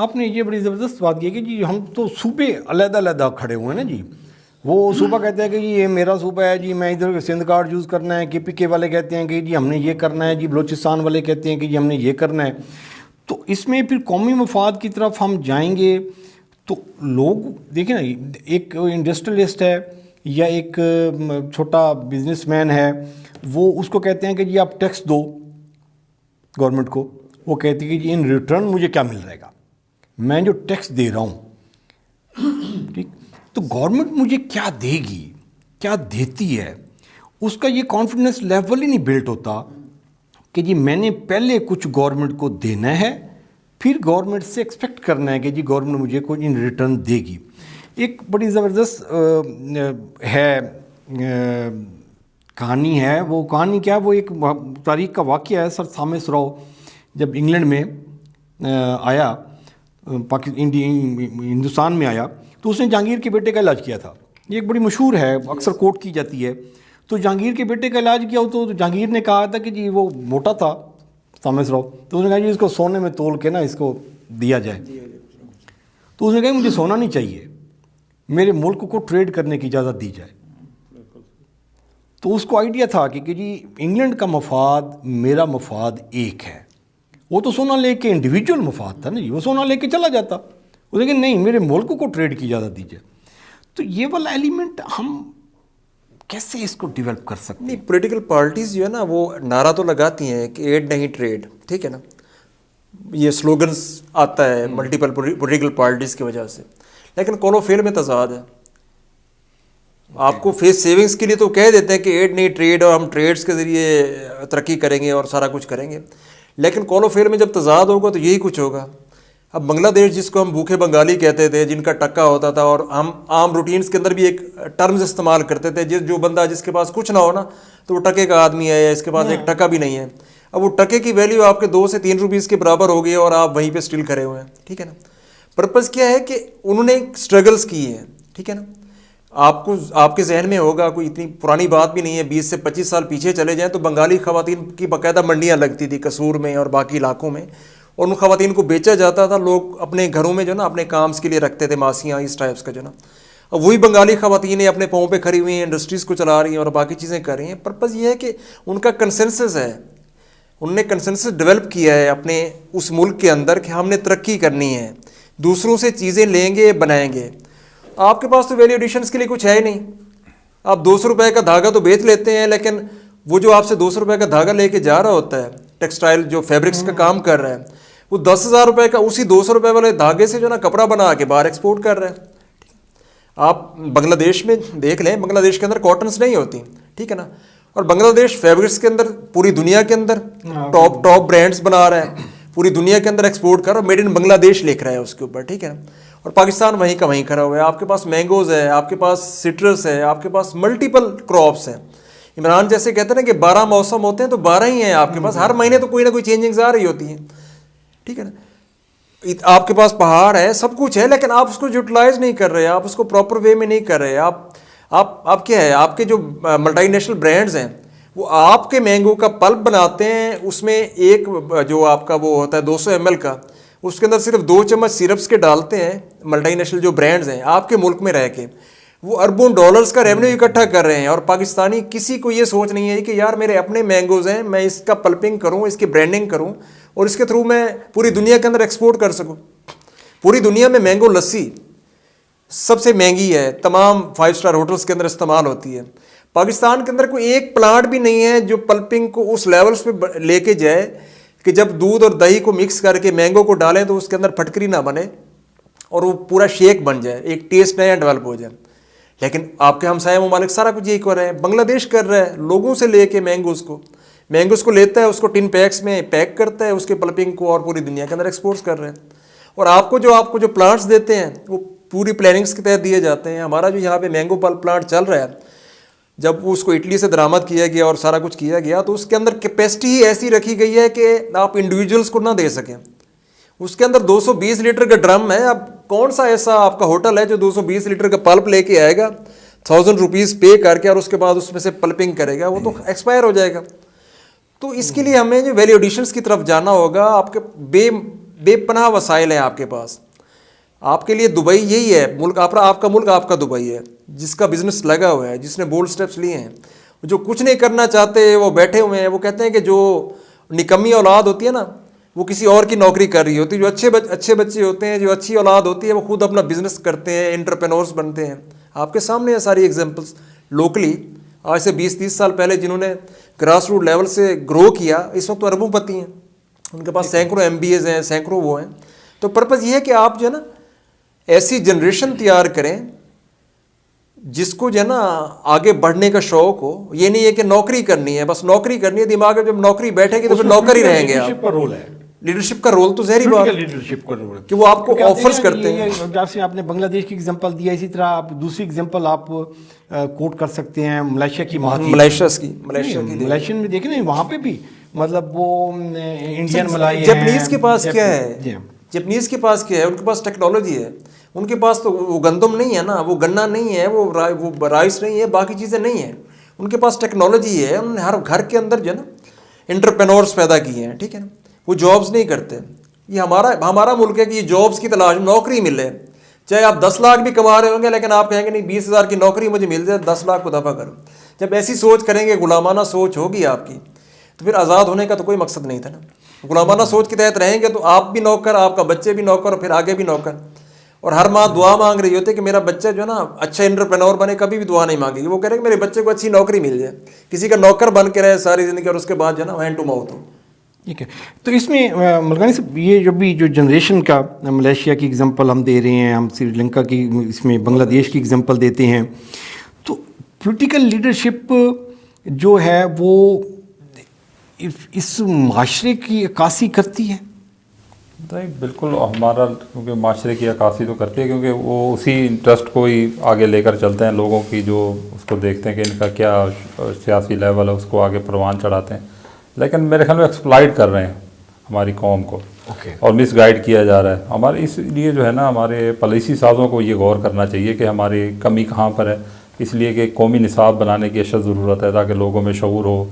आपने ये बड़ी ज़बरदस्त बात की कि जी हम तो सूबे अलग-अलग खड़े हुए हैं ना जी। वो सूबा कहते हैं कि जी ये मेरा सूबा है जी, मैं इधर सिंध कार्ड यूज़ करना है, KPK वाले कहते हैं कि जी हमने ये करना है जी, बलोचिस्तान वाले कहते हैं कि जी हमने ये करना है। तो इसमें फिर कौमी मफाद की तरफ हम जाएंगे तो लोग देखिए ना, एक इंडस्ट्रियलिस्ट है या एक छोटा बिजनेसमैन है, वो उसको कहते हैं कि जी आप टैक्स दो गवर्नमेंट को, वो कहती है कि जी इन रिटर्न मुझे क्या मिल जाएगा, मैं जो टैक्स दे रहा हूँ, ठीक, तो गवर्नमेंट मुझे क्या देगी, क्या देती है, उसका ये कॉन्फिडेंस लेवल ही नहीं बिल्ट होता कि जी मैंने पहले कुछ गवर्नमेंट को देना है, फिर गवर्नमेंट से एक्सपेक्ट करना है कि जी गवर्नमेंट मुझे कुछ इन रिटर्न देगी। एक बड़ी ज़बरदस्त कहानी है, वो कहानी क्या है, वो एक तारीख का वाक़या है। सर थॉमस रॉ जब इंग्लैंड में आया, हिंदुस्तान में आया, तो उसने जहांगीर के बेटे का इलाज किया था। ये एक बड़ी मशहूर है, अक्सर कोट की जाती है। तो जहांगीर के बेटे का इलाज किया तो जहांगीर ने कहा था कि जी वो मोटा था थॉमस रॉ, तो उसने कहा जी इसको सोने में तोल के ना इसको दिया जाए। तो उसने कहा मुझे सोना नहीं चाहिए, मेरे मुल्क को ट्रेड करने की इजाज़त दी जाए। तो उसको आइडिया था कि जी इंग्लैंड का मफाद मेरा मफाद एक है। वो तो सोना लेके इंडिविजुअल मफाद था ना जी, वो सोना लेके चला जाता, उसने कहा नहीं मेरे मुल्क को ट्रेड की इजाज़त दीजिए। तो ये वाला एलिमेंट हम कैसे इसको डेवलप कर सकते हैं? नहीं, पॉलिटिकल पार्टीज जो है ना वो नारा तो लगाती हैं कि एड नहीं ट्रेड, ठीक है ना, ये स्लोगन्स आता है मल्टीपल पॉलिटिकल पार्टीज की वजह से, लेकिन कौलो फेल में तजाद है। आपको फेस सेविंग्स के लिए तो कह देते हैं कि एड नहीं ट्रेड और हम ट्रेड्स के ज़रिए तरक्की करेंगे और सारा कुछ करेंगे, लेकिन कौलो फेल में जब तजाद होगा तो यही कुछ होगा। अब बांग्लादेश जिसको हम भूखे बंगाली कहते थे, जिनका टक्का होता था, और हम आम रूटीन्स के अंदर भी एक टर्म्स इस्तेमाल करते थे, जो बंदा जिसके पास कुछ ना हो ना तो वो टके का आदमी है या इसके पास एक टका भी नहीं है। अब वो टके की वैल्यू आपके 2 से 3 रुपीज़ के बराबर हो गई और आप वहीं पे स्टिल खड़े हुए हैं, ठीक है ना। पर्पज़ क्या है कि उन्होंने स्ट्रगल्स की है, ठीक है ना। आपको आपके जहन में होगा, कोई इतनी पुरानी बात भी नहीं है, 20 से 25 साल पीछे चले जाएँ तो बंगाली ख़वातीन की बाकायदा मंडियाँ लगती थी कसूर में और बाकी इलाकों में, और उन ख़वातीन को बेचा जाता था। लोग अपने घरों में जो ना अपने काम्स के लिए रखते थे, मासियाँ इस टाइप्स का जो ना। अब वही बंगाली ख़वातीन अपने पाँव पे खड़ी हुई हैं, इंडस्ट्रीज़ को चला रही हैं और बाकी चीज़ें कर रही हैं। पर्पज़ ये है कि उनका कंसेंसस है, उनने कंसेंसस डेवलप किया है अपने उस मुल्क के अंदर कि हमने तरक्की करनी है, दूसरों से चीज़ें लेंगे बनाएंगे। आपके पास तो वैल्यू एडिशंस के लिए कुछ है ही नहीं। आप 200 रुपये का धागा तो बेच लेते हैं, लेकिन वो जो आपसे 200 रुपये का धागा लेके जा रहा होता है, टेक्सटाइल जो फैब्रिक्स का काम कर रहा है, वो 10,000 रुपये का उसी 200 रुपये वाले धागे से जो ना कपड़ा बना के बाहर एक्सपोर्ट कर रहा है। आप बांग्लादेश में देख लें, बांग्लादेश के अंदर कॉटन्स नहीं होती, ठीक है ना, और बांग्लादेश फैब्रिक्स के अंदर पूरी दुनिया के अंदर टॉप ब्रांड्स बना रहा है, पूरी दुनिया के अंदर एक्सपोर्ट कर रहा है, मेड इन बांग्लादेश लिख रहा है उसके ऊपर, ठीक है ना। और पाकिस्तान वहीं का वहीं खड़ा हुआ है। आपके पास मैंगोज़ है, आपके पास सिट्रस है, आपके पास मल्टीपल क्रॉप्स हैं। इमरान जैसे कहते हैं ना कि 12 मौसम होते हैं, तो 12 ही हैं आपके पास, हर महीने तो कोई ना कोई चेंजिंग्स आ रही होती हैं, ठीक है ना। आपके पास पहाड़ है, सब कुछ है, लेकिन आप उसको यूटिलाइज नहीं कर रहे, आप उसको प्रॉपर वे में नहीं कर रहे। आप क्या है, आपके जो मल्टीनेशनल ब्रांड्स हैं वो आपके मैंगो का पल्प बनाते हैं, उसमें एक जो आपका वो होता है 200 ml का, उसके अंदर सिर्फ 2 चम्मच सिरप्स के डालते हैं। मल्टीनेशनल जो ब्रांड्स हैं आपके मुल्क में रह के वो अरबों डॉलर्स का रेवेन्यू इकट्ठा कर रहे हैं, और पाकिस्तानी किसी को ये सोच नहीं है कि यार मेरे अपने मैंगोज़ हैं, मैं इसका पल्पिंग करूँ, इसकी ब्रांडिंग करूँ और इसके थ्रू मैं पूरी दुनिया के अंदर एक्सपोर्ट कर सकूँ। पूरी दुनिया में मैंगो लस्सी सबसे महंगी है, तमाम 5 स्टार होटल्स के अंदर इस्तेमाल होती है। पाकिस्तान के अंदर कोई एक प्लांट भी नहीं है जो पल्पिंग को उस लेवल्स पे लेके जाए कि जब दूध और दही को मिक्स करके मैंगो को डालें तो उसके अंदर फटकरी ना बने और वो पूरा शेक बन जाए, एक टेस्ट नया डेवलप हो जाए। लेकिन आपके हमसाया ममालिक सारा कुछ यही कर रहे हैं। बांग्लादेश कर रहा है, लोगों से लेके मैंगोज़ को लेता है, उसको टिन पैक्स में पैक करता है, उसके पल्पिंग को और पूरी दुनिया के अंदर एक्सपोर्ट्स कर रहे हैं। और आपको जो प्लांट्स देते हैं वो पूरी प्लानिंग्स के तहत दिए जाते हैं। हमारा जो यहाँ पे मैंगो प्लांट चल रहा है, जब उसको इटली से दरामद किया गया और सारा कुछ किया गया तो उसके अंदर कैपेसिटी ही ऐसी रखी गई है कि आप इंडिविजुअल्स को ना दे सकें। उसके अंदर 220 लीटर का ड्रम है। अब कौन सा ऐसा आपका होटल है जो 220 लीटर का पल्प लेके आएगा 1000 रुपीज़ पे करके और उसके बाद उसमें से पल्पिंग करेगा? वो तो एक्सपायर हो जाएगा। तो इसके लिए हमें जो वैल्यू एडिशंस की तरफ जाना होगा। आपके बेपनाह वसाइल हैं आपके पास। आपके लिए दुबई यही है मुल्क, आपका मुल्क आपका दुबई है, जिसका बिजनेस लगा हुआ है, जिसने बोल्ड स्टेप्स लिए हैं। जो कुछ नहीं करना चाहते वो बैठे हुए हैं। वो कहते हैं कि जो निकम्मी औलाद होती है ना, वो किसी और की नौकरी कर रही होती है। जो अच्छे बच्चे होते हैं, जो अच्छी औलाद होती है, वो खुद अपना बिजनेस करते हैं, एंटरप्रेन्योर्स बनते हैं। आपके सामने है सारी एग्जांपल्स लोकली। आज से 20-30 साल पहले जिन्होंने ग्रास रूट लेवल से ग्रो किया, इस वक्त तो अरबोंपति हैं, उनके पास सैकड़ों MBAs हैं, सैकड़ों वो हैं। तो पर्पज़ ये है कि आप जो है ना ऐसी जनरेशन तैयार करें जिसको जो है ना आगे बढ़ने का शौक हो। ये नहीं है कि नौकरी करनी है, बस नोकरी करनी है, दिमाग में जब नौकरी बैठेगी तो फिर नौकर ही रहेंगे आप। लीडरशिप का रोल है, लीडरशिप का रोल तो जहरी बात है लीडरशिप का रोल है कि वो आपको ऑफर्स करते हैं। जैसे आपने बांग्लादेश की एग्जांपल दिया, इसी तरह आप दूसरी एग्जांपल आप कोट कर सकते हैं मलेशिया की। मलेशियन में देखें ना, वहाँ पे भी मतलब वो इंडियन मलाई है। जापानीज के पास क्या है, जापानीज के पास क्या है, उनके पास टेक्नोलॉजी है। उनके पास तो वो गंदम नहीं है ना, वो गन्ना नहीं है, वो राइस नहीं है, बाकी चीज़ें नहीं है। उनके पास टेक्नोलॉजी है। उन्होंने हर घर के अंदर जो है ना एंटरप्रेन्योर्स पैदा किए हैं, ठीक है ना। वो जॉब्स नहीं करते। ये हमारा मुल्क है कि ये जॉब्स की तलाश में नौकरी मिले, चाहे आप 10 लाख भी कमा रहे होंगे, लेकिन आप कहेंगे नहीं 20,000 की नौकरी मुझे मिल जाए, 10 लाख को दफा करो। जब ऐसी सोच करेंगे, गुलामाना सोच होगी आपकी, तो फिर आज़ाद होने का तो कोई मकसद नहीं था ना। गुलामाना सोच के तहत रहेंगे तो आप भी नौकर, आपका बच्चे भी नौकर, और फिर आगे भी नौकर। और हर माँ दुआ मांग रही होती है कि मेरा बच्चा जो है ना अच्छा एंटरप्रेन्योर बने, कभी भी दुआ नहीं मांगेगी। वो कह रहे कि मेरे बच्चे को अच्छी नौकरी मिल जाए, किसी का नौकर बन के रहे सारी ज़िंदगी, और उसके बाद जो है ना हैंड टू माउथ हो। ठीक है। तो इसमें मलकानी साहब, ये जो जनरेशन का मलेशिया की एग्जांपल हम दे रहे हैं, हम श्रीलंका की, इसमें बांग्लादेश की एग्जांपल देते हैं, तो पॉलिटिकल लीडरशिप जो है वो इस माशरे की अक्कासी करती है। नहीं, बिल्कुल हमारा, क्योंकि माशरे की अक्कासी तो करती है, क्योंकि वो उसी इंटरेस्ट को ही आगे लेकर चलते हैं। लोगों की जो उसको देखते हैं कि इनका क्या सियासी लेवल है, उसको आगे परवान चढ़ाते हैं। लेकिन मेरे ख्याल में एक्सप्लॉइट कर रहे हैं हमारी कौम को, और मिसगाइड किया जा रहा है हमारे। इसलिए जो है ना हमारे पॉलिसी साज़ों को ये गौर करना चाहिए कि हमारी कमी कहाँ पर है। इसलिए कि कौमी निसाब बनाने की अशद ज़रूरत है, ताकि लोगों में शऊर हो।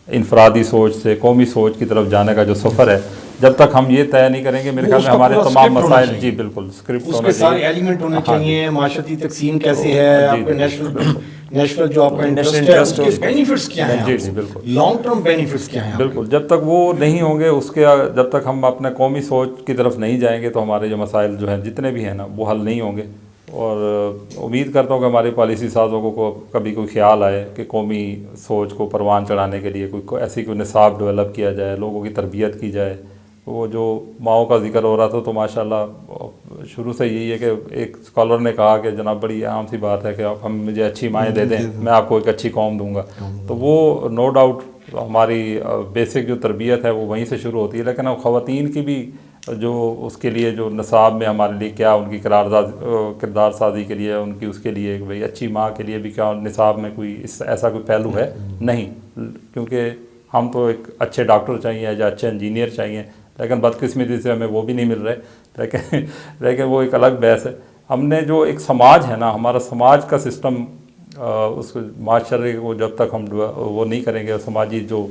इनफरादी सोच से कौमी सोच की तरफ जाने का जो सफ़र है, जब तक हम ये तय नहीं करेंगे, मेरे ख्याल में हमारे तमाम मसाइल, जी बिल्कुल, स्क्रिप्ट उसके सारे एलिमेंट होने चाहिए। माशरती तकसीम कैसे है, आपके नेशनल जो आपका इंटरेस्ट है, बेनिफिट्स क्या हैं, जी जी बिल्कुल, लॉन्ग टर्म बेनिफिट्स क्या हैं, बिल्कुल। जब तक वो नहीं होंगे, उसके जब तक हम अपने कौमी सोच की तरफ नहीं जाएंगे, तो हमारे जो मसाइल जो हैं जितने भी हैं ना, वो हल नहीं होंगे। और उम्मीद करता हूँ कि हमारे पॉलिसी साज़ों को कभी कोई ख्याल आए कि कौमी सोच को परवान चढ़ाने के लिए कोई निसाब डेवलप किया जाए, लोगों की तरबियत की जाए। वो जो माओ का जिक्र हो रहा था, तो माशाल्लाह शुरू से यही है कि एक स्कॉलर ने कहा कि जनाब बड़ी आम सी बात है कि आप हम मुझे अच्छी माएँ दे दें, मैं आपको एक अच्छी कौम दूंगा। तो वो नो डाउट हमारी बेसिक जो तरबियत है वो वहीं से शुरू होती है। लेकिन अब ख़वातीन की भी जो उसके लिए जो निसाब में हमारे लिए क्या उनकी किरदार साजी के लिए, उनकी उसके लिए भाई अच्छी माँ के लिए भी क्या निसाब में कोई ऐसा कोई पहलू है नहीं। क्योंकि हम तो एक अच्छे डॉक्टर चाहिए या अच्छे इंजीनियर चाहिए, लेकिन बदकिस्मती से हमें वो भी नहीं मिल रहे। लेकिन वो एक अलग बहस है। हमने जो एक समाज है ना, हमारा समाज का सिस्टम, उस माशरे को जब तक हम वो नहीं करेंगे, समाजी जो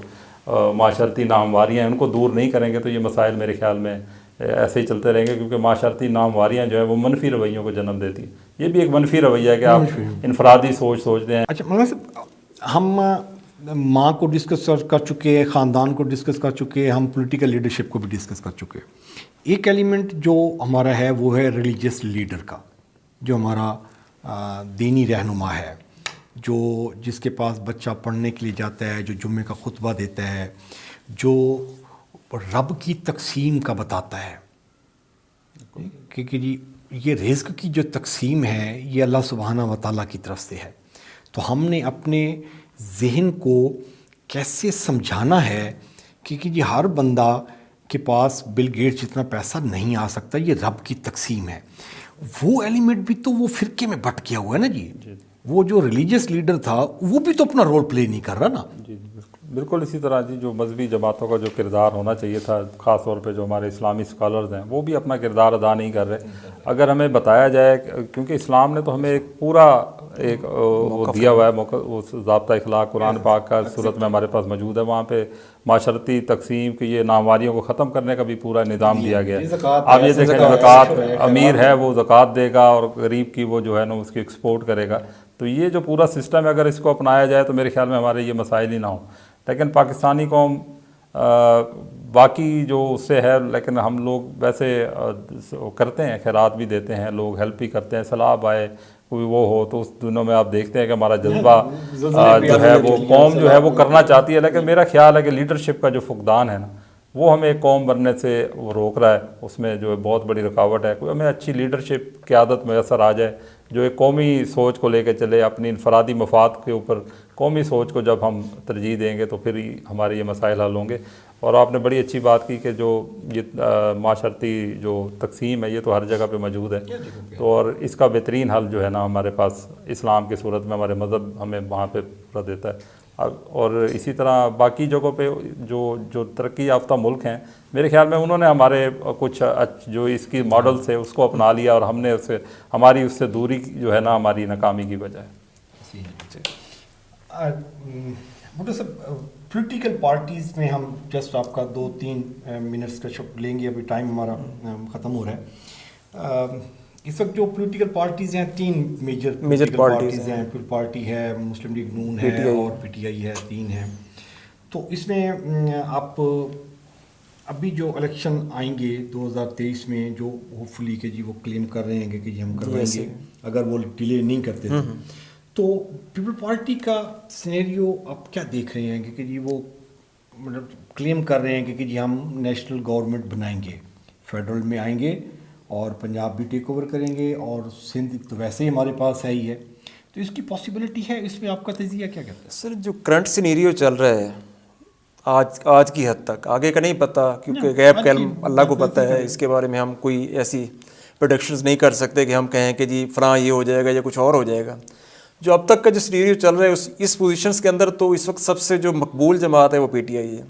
माशरती नामवारियाँ हैं उनको दूर नहीं करेंगे, तो ये मसाइल मेरे ख्याल में ऐसे ही चलते रहेंगे। क्योंकि माशरती नामवारियाँ जो है वो मनफी रवैयों को जन्म देती है। ये भी एक मनफी रवैया है कि आप इनफरादी सोचते हैं। अच्छा मौलाना साहब, हम माँ को डिस्कस कर चुके हैं, ख़ानदान को डिस्कस कर चुके हैं, हम पॉलिटिकल लीडरशिप को भी डिस्कस कर चुके हैं। एक एलिमेंट जो हमारा है वो है रिलीजियस लीडर का, जो हमारा दीनी रहनुमा है, जो जिसके पास बच्चा पढ़ने के लिए जाता है, जो जुम्मे का खुतबा देता है, जो रब की तकसीम का बताता है। क्योंकि जी ये रिज़्क़ की जो तकसीम है ये अल्लाह सुब्हाना व तआला की तरफ से है। तो हमने अपने ज़हन को कैसे समझाना है कि जी हर बंदा के पास बिल गेट्स जितना पैसा नहीं आ सकता, ये रब की तकसीम है। वो एलिमेंट भी तो वो फ़िरके में बट गया हुआ है ना जी। वो जो रिलीजियस लीडर था वो भी तो अपना रोल प्ले नहीं कर रहा ना। बिल्कुल इसी तरह जी, जो मजहबी जमातों का जो किरदार होना चाहिए था, ख़ास तौर पे जो हमारे इस्लामी स्कॉलर्स हैं, वो भी अपना किरदार अदा नहीं कर रहे। अगर हमें बताया जाए, क्योंकि इस्लाम ने तो हमें एक पूरा एक वो दिया हुआ है मौका, उस ज़ाब्ता इखलाक कुरान पाक का सूरत में हमारे पास मौजूद है, वहाँ पे माशरती तकसीम की ये नामवारियों को ख़त्म करने का भी पूरा निज़ाम दिया गया है। आप ये देखें, ज़कात अमीर है वो ज़कात देगा और गरीब की वो जो है ना उसकी एक्सपोर्ट करेगा। तो ये जो पूरा सिस्टम है, अगर इसको अपनाया जाए तो मेरे ख्याल में हमारे ये मसाइल ही ना हो। लेकिन पाकिस्तानी कौम बाकी जो उससे है, लेकिन हम लोग वैसे करते हैं, खैरात भी देते हैं, लोग हेल्प भी करते हैं, सलाह आए कोई वो हो तो उस दिनों में आप देखते हैं कि हमारा जज्बा जो है वो कौम जो है वो करना चाहती है। लेकिन मेरा ख्याल है कि लीडरशिप का जो फुकदान है ना, वो हमें एक कौम बनने से वो रोक रहा है, उसमें जो है बहुत बड़ी रुकावट है। कोई हमें अच्छी लीडरशिप क़यादत मैसर आ जाए जो एक कौमी सोच को लेकर चले, अपनी इनफरादी मफाद के ऊपर कौमी सोच को जब हम तरजीह देंगे तो फिर ही हमारे ये मसाइल हल होंगे। और आपने बड़ी अच्छी बात की कि जो ये माशरती जो तकसीम है ये तो हर जगह पे मौजूद है, तो और इसका बेहतरीन हल जो है ना हमारे पास इस्लाम की सूरत में हमारे मज़हब हमें वहाँ पे पूरा देता है। और इसी तरह बाकी जगहों पे जो तरक्की याफ्ता मुल्क हैं, मेरे ख्याल में उन्होंने हमारे कुछ जो इसकी मॉडल्स है उसको अपना लिया और हमने उससे हमारी उससे दूरी जो है ना हमारी नाकामी की वजह है। भुट्टो साहब, पॉलिटिकल पार्टीज़ में हम जस्ट आपका 2-3 मिनट्स का लेंगे, अभी टाइम हमारा ख़त्म हो रहा है। इस वक्त जो पॉलिटिकल पार्टीज़ हैं, 3 मेजर पार्टीज़ हैं। पीपल पार्टी है, मुस्लिम लीग नून है और पीटीआई है, 3 हैं। तो इसमें आप अभी जो इलेक्शन आएंगे 2023 में, जो होपफुली कि जी वो क्लेम कर रहे हैं कि जी हम करवाएंगे अगर वो डिले नहीं करते तो पीपल पार्टी का सिनेरियो आप क्या देख रहे हैं कि जी वो मतलब क्लेम कर रहे हैं कि जी हम नेशनल गवर्नमेंट बनाएंगे, फेडरल में आएंगे और पंजाब भी टेक ओवर करेंगे और सिंध तो वैसे ही हमारे पास है ही है, तो इसकी पॉसिबिलिटी है? इसमें आपका तजिया क्या कहता है? सर, जो करंट सिनेरियो चल रहा है आज की हद तक, आगे का नहीं पता, क्योंकि गैप कैल्म अल्लाह को पता है, इसके बारे में हम कोई ऐसी प्रोडिक्शंस नहीं कर सकते कि हम कहें कि जी फ़लाँ ये हो जाएगा या कुछ और हो जाएगा। जो अब तक का जो सिनेरियो चल रहा है इस पोजीशंस के अंदर, तो इस वक्त सबसे जो मकबूल जमात है वो पीटीआई है।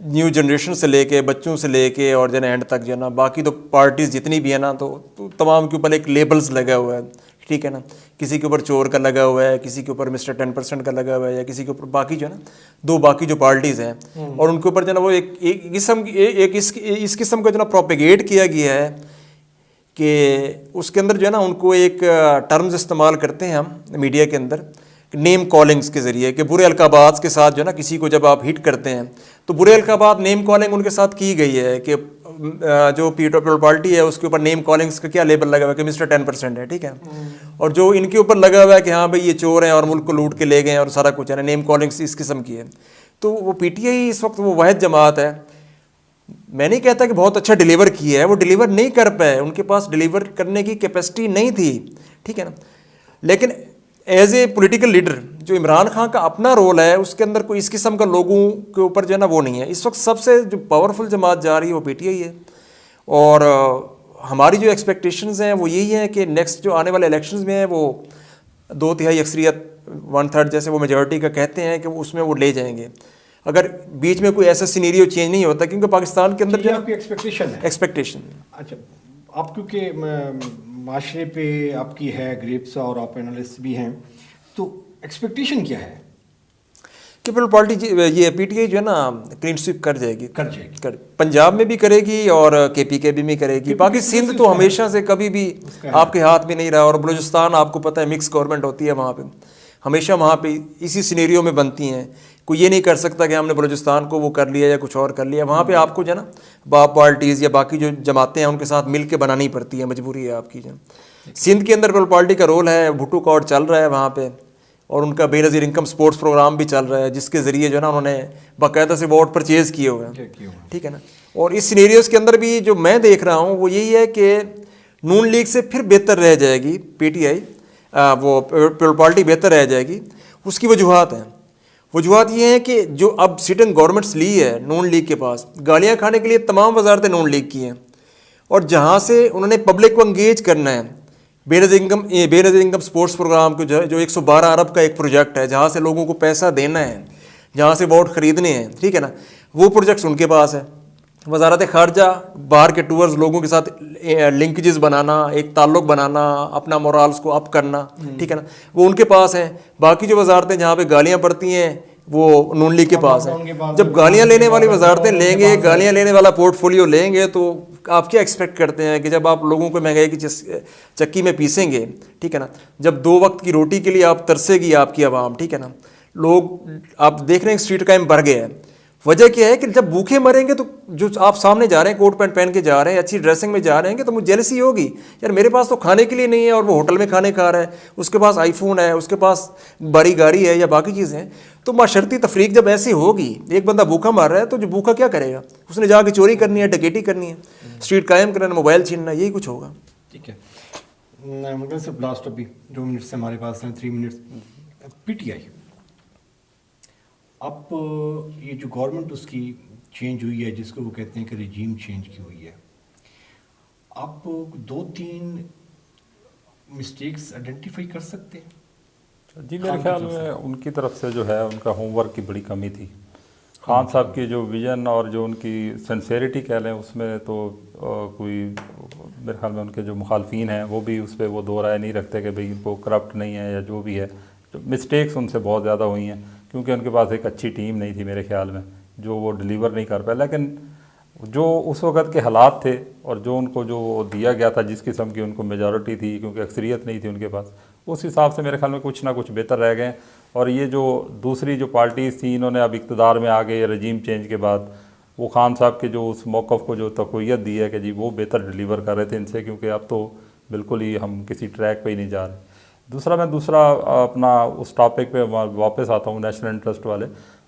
न्यू जनरेशन से लेके, बच्चों से लेके और जो है एंड तक जो है ना, बाकी तो पार्टीज़ जितनी भी है ना तो तमाम के ऊपर एक लेबल्स लगा हुआ है, ठीक है ना। किसी के ऊपर चोर का लगा हुआ है, किसी के ऊपर मिस्टर 10% का लगा हुआ है, या किसी के ऊपर बाकी जो है ना, 2 बाकी जो पार्टीज़ हैं और उनके ऊपर जो है ना वो इस किस्म का जो ना प्रोपेगेट किया गया है कि उसके अंदर जो है ना उनको एक टर्म्स इस्तेमाल करते हैं हम मीडिया के अंदर, नेम कॉलिंग्स के ज़रिए, कि बुरे अलकाबात के साथ जो है ना किसी को जब आप हिट करते हैं तो बुरे अलकाबात नेम कॉलिंग उनके साथ की गई है कि जो पीपल पार्टी है उसके ऊपर नेम कॉलिंग्स का क्या लेबल लगा हुआ है कि मिस्टर 10% है, ठीक है। और जो इनके ऊपर लगा हुआ है कि हाँ भाई ये चोर हैं और मुल्क को लूट के ले गए हैं और सारा कुछ है ना, नेम कॉलिंग्स इस किस्म की है। तो वो पीटीआई इस वक्त वो वाहिद जमात है, मैं नहीं कहता कि बहुत अच्छा डिलीवर किया है, वो डिलीवर नहीं कर पाए, उनके पास डिलीवर करने की कैपेसिटी नहीं थी, ठीक है ना। लेकिन एज ए पॉलिटिकल लीडर जो इमरान खान का अपना रोल है उसके अंदर कोई इस किस्म का लोगों के ऊपर जो है ना वो नहीं है। इस वक्त सबसे जो पावरफुल जमात जा रही है वो पीटीआई है। और हमारी जो एक्सपेक्टेशंस हैं वो यही है कि नेक्स्ट जो आने वाले इलेक्शंस में है वो 2/3 अक्सरियत 1/3 जैसे वो मेजॉरिटी का कहते हैं कि उसमें वो ले जाएंगे, अगर बीच में कोई ऐसा सिनेरियो चेंज नहीं होता, क्योंकि पाकिस्तान के अंदर जो आपकी एक्सपेक्टेशन है। एक्सपेक्टेशन अच्छा, आप क्योंकि माशरे पे आपकी है ग्रेप्स और आप एनालिस्ट भी हैं, तो एक्सपेक्टेशन क्या है? कि पीपल पार्टी ये पीटीआई जो है ना क्लीन स्वीप कर जाएगी। पंजाब में भी करेगी और केपीकेबी में करेगी। बाकी सिंध तो हमेशा से कभी भी आपके हाथ में नहीं रहा, और बलूचिस्तान आपको पता है मिक्स गवर्नमेंट होती है वहाँ पे, हमेशा वहाँ पे इसी सिनेरियो में बनती हैं। कोई ये नहीं कर सकता कि हमने बलूचिस्तान को वो कर लिया या कुछ और कर लिया। वहाँ पे आपको जो है ना बाप पार्टीज़ या बाकी जो जमातें हैं उनके साथ मिल के बनानी पड़ती है, मजबूरी है आपकी। जो सिंध के अंदर पीपल पार्टी का रोल है, भुट्टो कॉर्ड चल रहा है वहाँ पे, और उनका बेनज़ीर इनकम स्पोर्ट्स प्रोग्राम भी चल रहा है, जिसके ज़रिए जो है ना उन्होंने बाकायदा से वोट परचेज़ किए हुए हैं, ठीक है ना। और इस सीनेरियोज़ के अंदर भी जो मैं देख रहा हूँ वो यही है कि नून लीग से फिर बेहतर रह जाएगी पीटीआई, वो पीपल पार्टी बेहतर रह जाएगी। उसकी वजूहत हैं। वजूहत ये हैं कि जो अब सिटिंग गवर्नमेंट्स ली है नून लीग के पास, गालियाँ खाने के लिए तमाम वजारतें नून लीग की हैं, और जहाँ से उन्होंने पब्लिक को इंगेज करना है, बेनज़ीर इनकम स्पोर्ट्स प्रोग्राम को जो 112 अरब का एक प्रोजेक्ट है, जहाँ से लोगों को पैसा देना है, जहाँ से वोट ख़रीदने हैं, ठीक है ना, वो प्रोजेक्ट्स उनके पास है। वजारत ख़ारजा बाहर के टूअर्स लोगों के साथ लिंकेजेस बनाना, एक ताल्लुक़ बनाना, अपना मोरल्स को अप करना, ठीक है ना, वो उनके पास है। बाकी जो वजारतें जहाँ पे गालियाँ पड़ती हैं वो नून लीग के पास है। जब गालियाँ लेने वाली वजारतें लेंगे, गालियाँ लेने वाला पोर्टफोलियो लेंगे, तो आप क्या एक्सपेक्ट करते हैं कि जब आप लोगों को महंगाई की चक्की में पीसेंगे, ठीक है ना, जब 2 वक्त की रोटी के लिए आप तरसेगी आपकी आवाम, ठीक है ना, लोग आप देख रहे हैं स्ट्रीट क्राइम बढ़ गया है। वजह क्या है कि जब भूखे मरेंगे तो जो आप सामने जा रहे हैं, कोट पैंट पहन के जा रहे हैं, अच्छी ड्रेसिंग में जा रहे हैं, तो मुझे जेलसी होगी, यार मेरे पास तो खाने के लिए नहीं है और वो होटल में खाने खा रहा है, उसके पास आईफोन है, उसके पास बड़ी गाड़ी है या बाकी चीज़ें हैं। तो माशरती तफरीक जब ऐसी होगी, एक बंदा भूखा मर रहा है तो जो भूखा क्या करेगा, उसने जाके चोरी करनी है, डकैती करनी है, स्ट्रीट कायम करना, मोबाइल छीनना, यही कुछ होगा। ठीक है, मतलब सिर्फ लास्ट अभी 2 मिनट्स हमारे पास हैं, 3 मिनट्स। पीटीआई, अब ये जो गवर्नमेंट उसकी चेंज हुई है, जिसको वो कहते हैं कि रिजीम चेंज की हुई है, आप 2-3 मिस्टेक्स आइडेंटिफाई कर सकते हैं? जी मेरे ख्याल में उनकी तरफ से जो है उनका होमवर्क की बड़ी कमी थी। खान साहब की जो विज़न और जो उनकी सिंसेरिटी कह लें, उसमें तो कोई मेरे ख्याल में उनके जो मुखालफीन हैं वो भी उस पर वो दो राय नहीं रखते कि भाई वो करप्ट नहीं है या जो भी है। जो मिस्टेक्स उनसे बहुत ज़्यादा हुई हैं क्योंकि उनके पास एक अच्छी टीम नहीं थी मेरे ख्याल में, जो वो डिलीवर नहीं कर पाए। लेकिन जो उस वक़्त के हालात थे और जो उनको जो दिया गया था, जिस किस्म की उनको मेजॉरिटी थी, क्योंकि अक्सरियत नहीं थी उनके पास, उस हिसाब से मेरे ख्याल में कुछ ना कुछ बेहतर रह गए। और ये जो दूसरी जो पार्टीज़ थी, इन्होंने अब इक़्तिदार में आ गए रजीम चेंज के बाद, वो खान साहब के जो उस मौक़िफ़ को जो तक़वियत दी है कि जी वो बेहतर डिलीवर कर रहे थे इनसे, क्योंकि अब तो बिल्कुल ही हम किसी ट्रैक पे ही नहीं जा रहे। दूसरा अपना उस टॉपिक पे वापस आता हूँ, नेशनल इंटरेस्ट वाले,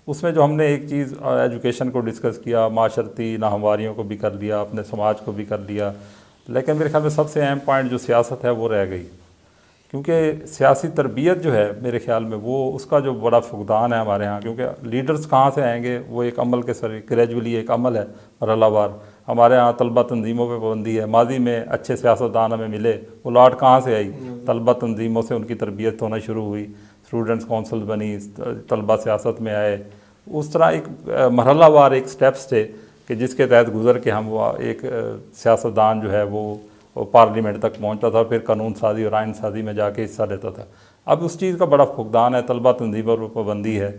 उसमें जो हमने एक चीज़ एजुकेशन को डिस्कस किया, माशरती नाहमवारियों को भी कर लिया, अपने समाज को भी कर लिया, लेकिन मेरे ख्याल में सबसे अहम पॉइंट जो सियासत है वो रह गई। क्योंकि सियासी तरबियत जो है मेरे ख्याल में वो उसका जो बड़ा फुकदान है हमारे यहाँ, क्योंकि लीडर्स कहाँ से आएंगे, वो एक अमल के सर ग्रेजुअली एक अमल है मरहलावार। हमारे यहाँ तलबा तंजीमों पे पाबंदी है, माजी में अच्छे सियासतदान हमें मिले, वो लौट कहाँ से आई, तलबा तंजीमों से उनकी तरबियत होना शुरू हुई, स्टूडेंट्स कौंसल बनी, तलबा सियासत में आए। उस तरह एक मरहलावार एक स्टेप्स थे कि जिसके तहत गुजर के हम वो एक सियासतदान जो है वो पार्लियामेंट तक पहुंचता था, फिर कानून साजी और आइन साजी में जाके हिस्सा लेता था। अब उस चीज़ का बड़ा फुकदान है, तलबा तंजीमों पर पाबंदी है,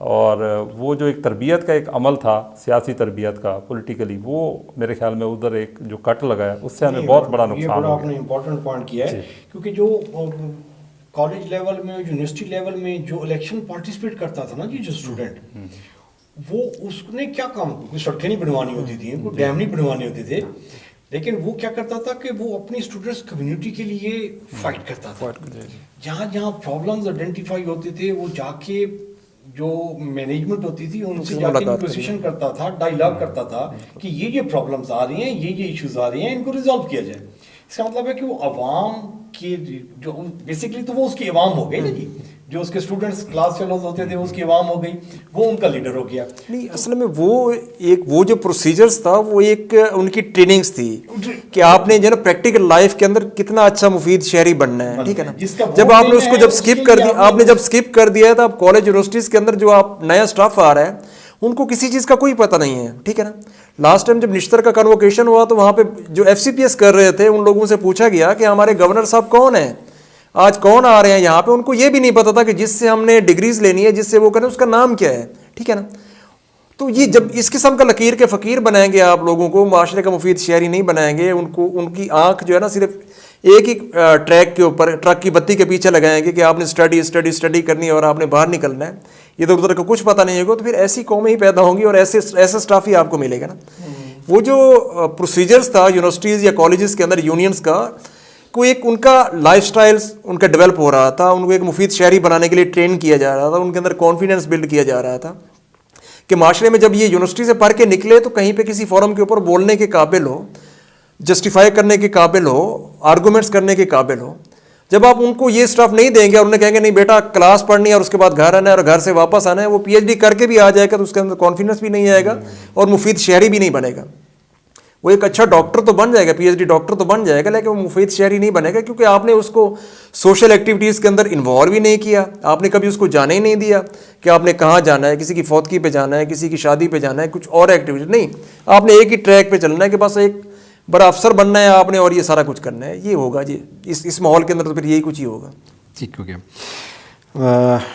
और वो जो एक तरबियत का एक अमल था, सियासी तरबियत का पॉलिटिकली, वो मेरे ख्याल में उधर एक जो कट लगा है उससे हमें बहुत बड़ा नुकसान हो गया। आपने इम्पोर्टेंट पॉइंट किया है, क्योंकि जो कॉलेज लेवल में, यूनिवर्सिटी लेवल में जो इलेक्शन पार्टिसिपेट करता था ना जी, जो स्टूडेंट, वो उसने क्या काम, कोई सड़कें नहीं बनवानी होती थी, कोई डैम नहीं बनवाने होते थे, लेकिन वो क्या करता था कि वो अपनी स्टूडेंट्स कम्युनिटी के लिए फाइट करता था। जहाँ जहाँ प्रॉब्लम्स आइडेंटिफाई होते थे वो जाके जो मैनेजमेंट होती थी उनसे जाके नेगोशिएशन करता था, डायलॉग करता था कि ये प्रॉब्लम्स आ रही हैं, ये इश्यूज आ रही हैं, इनको रिजॉल्व किया जाए। इसका मतलब है कि वो अवाम के जो बेसिकली तो वो उसकी अवाम हो गई ना जी, जो उसके स्टूडेंट्स क्लास फेलोज होते थे उसकी अवाम हो गई, वो उनका लीडर हो गया। नहीं, असल में वो जो प्रोसीजर्स था वो एक उनकी ट्रेनिंग्स थी कि आपने जो ना प्रैक्टिकल लाइफ के अंदर कितना अच्छा मुफीद शहरी बनना है, ठीक है ना। जब आपने उसको जब स्किप कर दिया, आपने जब स्किप कर दिया है, तो आप कॉलेज यूनिवर्सिटीज़ के अंदर जो आप नया स्टाफ आ रहा है उनको किसी चीज़ का कोई पता नहीं है, ठीक है ना। लास्ट टाइम जब निश्तर का कन्वोकेशन हुआ तो वहाँ पे जो FCPS कर रहे थे उन लोगों से पूछा गया कि हमारे गवर्नर साहब कौन हैं, आज कौन आ रहे हैं यहाँ पे। उनको ये भी नहीं पता था कि जिससे हमने डिग्रीज लेनी है, जिससे वो करें, उसका नाम क्या है, ठीक है ना। तो ये जब इस किस्म का लकीर के फ़कीर बनाएंगे आप लोगों को, माशरे का मुफीद शहरी नहीं बनाएंगे, उनको उनकी आँख जो है ना सिर्फ एक ही ट्रैक के ऊपर, ट्रक की बत्ती के पीछे लगाएंगे कि आपने स्टडी करनी है और आपने बाहर निकलना है, इधर उधर का कुछ पता नहीं होगा, तो फिर ऐसी कौमें ही पैदा होंगी और ऐसा स्टाफ ही आपको मिलेगा ना। वो जो प्रोसीजर्स था यूनिवर्सिटीज़ या कॉलेजेस के अंदर यूनियंस का, कोई एक उनका लाइफस्टाइल्स उनका डेवलप हो रहा था, उनको एक मुफीद शहरी बनाने के लिए ट्रेन किया जा रहा था, उनके अंदर कॉन्फिडेंस बिल्ड किया जा रहा था कि माशरे में जब ये यूनिवर्सिटी से पढ़ के निकले तो कहीं पे किसी फोरम के ऊपर बोलने के काबिल हो, जस्टिफाई करने के काबिल हो, आर्गूमेंट्स करने के काबिल हो। जब आप उनको ये स्टाफ नहीं देंगे और उन्हें कहेंगे नहीं बेटा क्लास पढ़नी है और उसके बाद घर आना है और घर से वापस आना है, वो PhD करके भी आ जाएगा तो उसके अंदर कॉन्फिडेंस भी नहीं आएगा और मुफीद शहरी भी नहीं बनेगा। वो एक अच्छा डॉक्टर तो बन जाएगा, पीएचडी डॉक्टर तो बन जाएगा, लेकिन वो मुफीद शहरी नहीं बनेगा, क्योंकि आपने उसको सोशल एक्टिविटीज़ के अंदर इन्वॉल्व ही नहीं किया। आपने कभी उसको जाने ही नहीं दिया कि आपने कहाँ जाना है, किसी की फौतगी पे जाना है, किसी की शादी पे जाना है, कुछ और एक्टिविटी नहीं। आपने एक ही ट्रैक पे चलना है कि बस एक बड़ा अफसर बनना है आपने और ये सारा कुछ करना है। ये होगा जी इस माहौल के अंदर, तो फिर यही कुछ ही होगा। ठीक हो गया।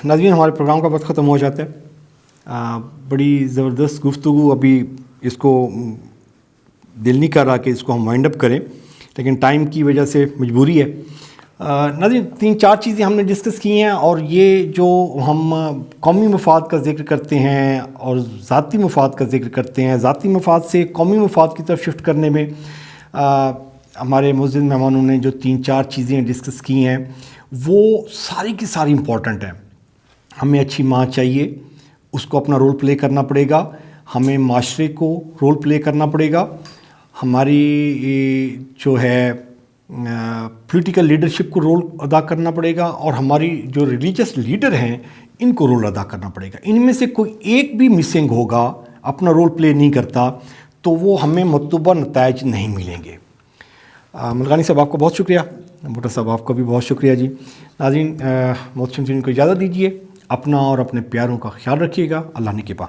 नाज़रीन, हमारे प्रोग्राम का वक्त ख़त्म हो जाता है। बड़ी ज़बरदस्त गुफ्तगू, अभी इसको दिल नहीं कर रहा कि इसको हम वाइंड अप करें, लेकिन टाइम की वजह से मजबूरी है। नाज़रीन, 3-4 चीज़ें हमने डिस्कस की हैं, और ये जो हम कौमी मफाद का ज़िक्र करते हैं और ज़ाती मफाद का ज़िक्र करते हैं, ज़ाती मफाद से कौमी मफाद की तरफ शिफ्ट करने में हमारे मुअज़्ज़िज़ मेहमानों ने जो 3-4 चीज़ें डिस्कस की हैं, वो सारी की सारी इम्पॉर्टेंट हैं। हमें अच्छी माँ चाहिए, उसको अपना रोल प्ले करना पड़ेगा। हमें माशरे को रोल प्ले करना पड़ेगा। हमारी जो है पॉलिटिकल लीडरशिप को रोल अदा करना पड़ेगा, और हमारी जो रिलीजियस लीडर हैं इनको रोल अदा करना पड़ेगा। इनमें से कोई एक भी मिसिंग होगा, अपना रोल प्ले नहीं करता, तो वो हमें मतलूबा नताइज नहीं मिलेंगे। मलकानी साहब, आपका बहुत शुक्रिया। भुट्टो साहब, आपका भी बहुत शुक्रिया जी। नाज़रीन, मोहतरम को इजाज़त दीजिए। अपना और अपने प्यारों का ख्याल रखिएगा। अल्लाह ने के पास।